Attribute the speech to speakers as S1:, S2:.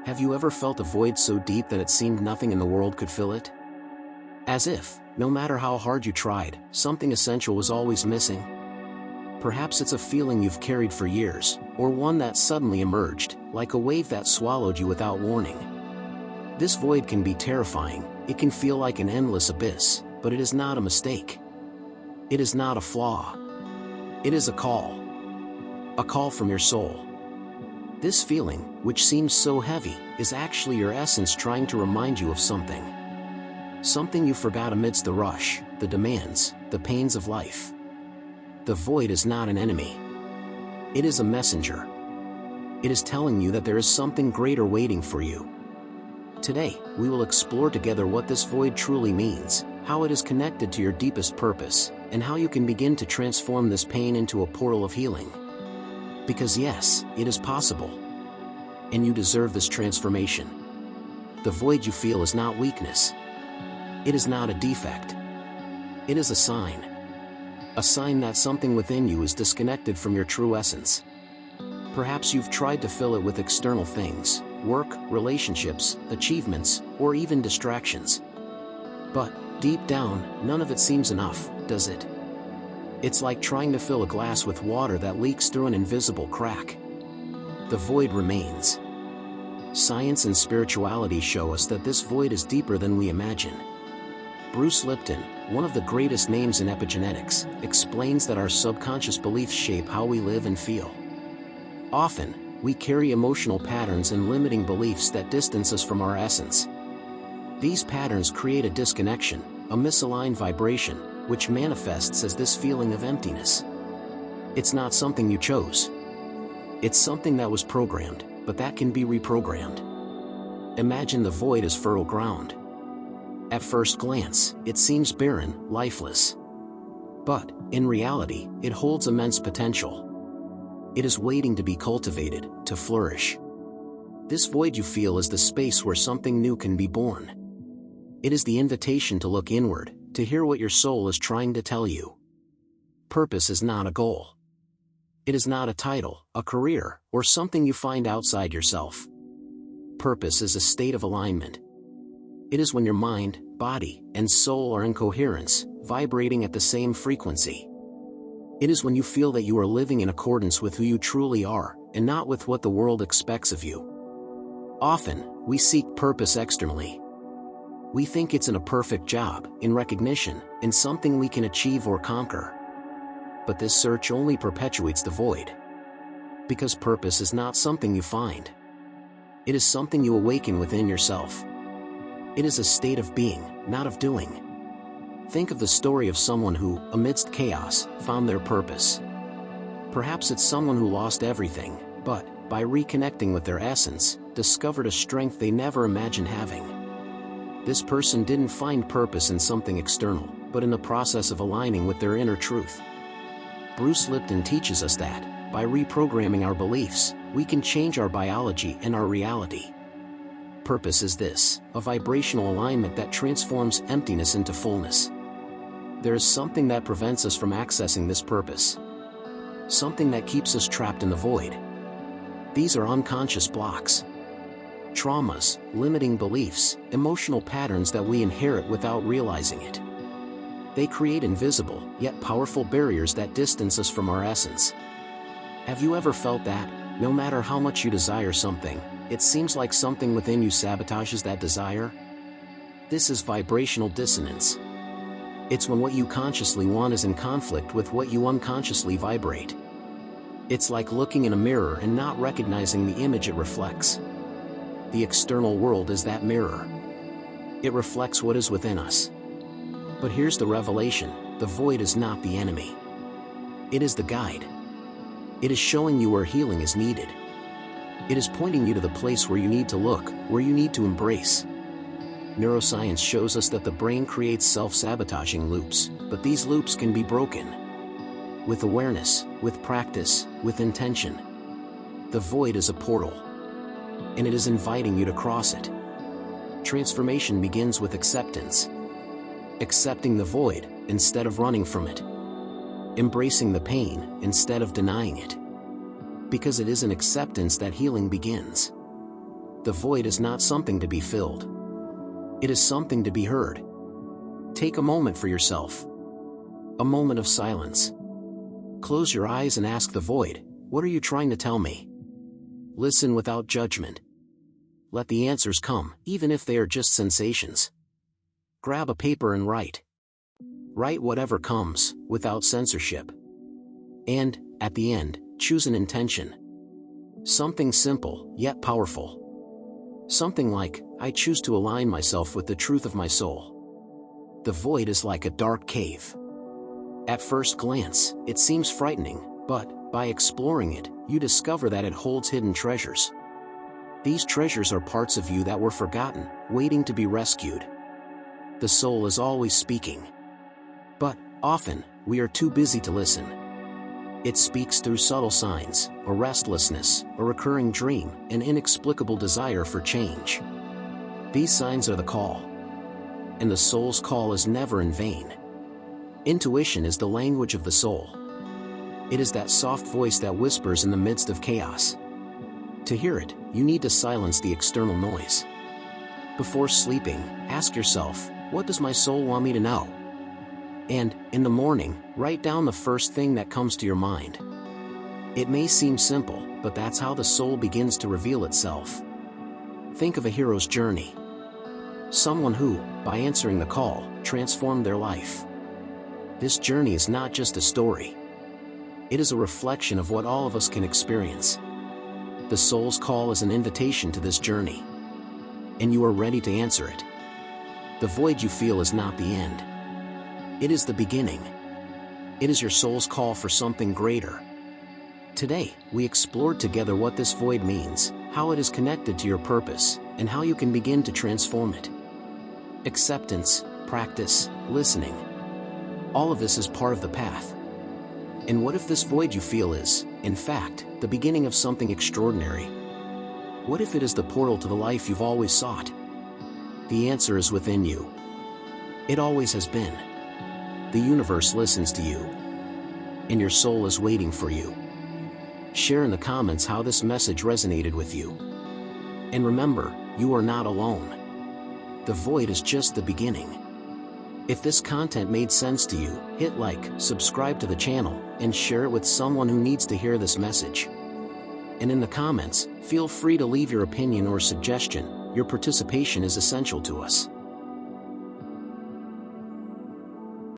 S1: Have you ever felt a void so deep that it seemed nothing in the world could fill it? As if, no matter how hard you tried, something essential was always missing. Perhaps it's a feeling you've carried for years, or one that suddenly emerged, like a wave that swallowed you without warning. This void can be terrifying, it can feel like an endless abyss, but it is not a mistake. It is not a flaw. It is a call. A call from your soul. This feeling, which seems so heavy, is actually your essence trying to remind you of something. Something you forgot amidst the rush, the demands, the pains of life. The void is not an enemy. It is a messenger. It is telling you that there is something greater waiting for you. Today, we will explore together what this void truly means, how it is connected to your deepest purpose, and how you can begin to transform this pain into a portal of healing. Because yes, it is possible. And you deserve this transformation. The void you feel is not weakness. It is not a defect. It is a sign. A sign that something within you is disconnected from your true essence. Perhaps you've tried to fill it with external things, work, relationships, achievements, or even distractions. But, deep down, none of it seems enough, does it? It's like trying to fill a glass with water that leaks through an invisible crack. The void remains. Science and spirituality show us that this void is deeper than we imagine. Bruce Lipton, one of the greatest names in epigenetics, explains that our subconscious beliefs shape how we live and feel. Often, we carry emotional patterns and limiting beliefs that distance us from our essence. These patterns create a disconnection, a misaligned vibration, which manifests as this feeling of emptiness. It's not something you chose. It's something that was programmed, but that can be reprogrammed. Imagine the void as fertile ground. At first glance, it seems barren, lifeless. But, in reality, it holds immense potential. It is waiting to be cultivated, to flourish. This void you feel is the space where something new can be born. It is the invitation to look inward, to hear what your soul is trying to tell you. Purpose is not a goal. It is not a title, a career, or something you find outside yourself. Purpose is a state of alignment. It is when your mind, body, and soul are in coherence, vibrating at the same frequency. It is when you feel that you are living in accordance with who you truly are, and not with what the world expects of you. Often, we seek purpose externally. We think it's in a perfect job, in recognition, in something we can achieve or conquer. But this search only perpetuates the void. Because purpose is not something you find. It is something you awaken within yourself. It is a state of being, not of doing. Think of the story of someone who, amidst chaos, found their purpose. Perhaps it's someone who lost everything, but, by reconnecting with their essence, discovered a strength they never imagined having. This person didn't find purpose in something external, but in the process of aligning with their inner truth. Bruce Lipton teaches us that, by reprogramming our beliefs, we can change our biology and our reality. Purpose is this, a vibrational alignment that transforms emptiness into fullness. There is something that prevents us from accessing this purpose. Something that keeps us trapped in the void. These are unconscious blocks. Traumas, limiting beliefs, emotional patterns that we inherit without realizing it. They create invisible, yet powerful barriers that distance us from our essence. Have you ever felt that, no matter how much you desire something, it seems like something within you sabotages that desire? This is vibrational dissonance. It's when what you consciously want is in conflict with what you unconsciously vibrate. It's like looking in a mirror and not recognizing the image it reflects. The external world is that mirror. It reflects what is within us. But here's the revelation: the void is not the enemy. It is the guide. It is showing you where healing is needed. It is pointing you to the place where you need to look, where you need to embrace. Neuroscience shows us that the brain creates self-sabotaging loops, but these loops can be broken. With awareness, with practice, with intention. The void is a portal. And it is inviting you to cross it. Transformation begins with acceptance. Accepting the void, instead of running from it. Embracing the pain, instead of denying it. Because it is in acceptance that healing begins. The void is not something to be filled. It is something to be heard. Take a moment for yourself. A moment of silence. Close your eyes and ask the void, what are you trying to tell me? Listen without judgment. Let the answers come, even if they are just sensations. Grab a paper and write. Write whatever comes, without censorship. And, at the end, choose an intention. Something simple, yet powerful. Something like, I choose to align myself with the truth of my soul. The void is like a dark cave. At first glance, it seems frightening, but, by exploring it, you discover that it holds hidden treasures. These treasures are parts of you that were forgotten, waiting to be rescued. The soul is always speaking. But, often, we are too busy to listen. It speaks through subtle signs, a restlessness, a recurring dream, an inexplicable desire for change. These signs are the call. And the soul's call is never in vain. Intuition is the language of the soul. It is that soft voice that whispers in the midst of chaos. To hear it, you need to silence the external noise. Before sleeping, ask yourself, what does my soul want me to know? And, in the morning, write down the first thing that comes to your mind. It may seem simple, but that's how the soul begins to reveal itself. Think of a hero's journey. Someone who, by answering the call, transformed their life. This journey is not just a story. It is a reflection of what all of us can experience. The soul's call is an invitation to this journey. And you are ready to answer it. The void you feel is not the end. It is the beginning. It is your soul's call for something greater. Today, we explored together what this void means, how it is connected to your purpose, and how you can begin to transform it. Acceptance, practice, listening. All of this is part of the path. And what if this void you feel is, in fact, the beginning of something extraordinary? What if it is the portal to the life you've always sought? The answer is within you. It always has been. The universe listens to you. And your soul is waiting for you. Share in the comments how this message resonated with you. And remember, you are not alone. The void is just the beginning. If this content made sense to you, hit like, subscribe to the channel, and share it with someone who needs to hear this message. And in the comments, feel free to leave your opinion or suggestion. Your participation is essential to us.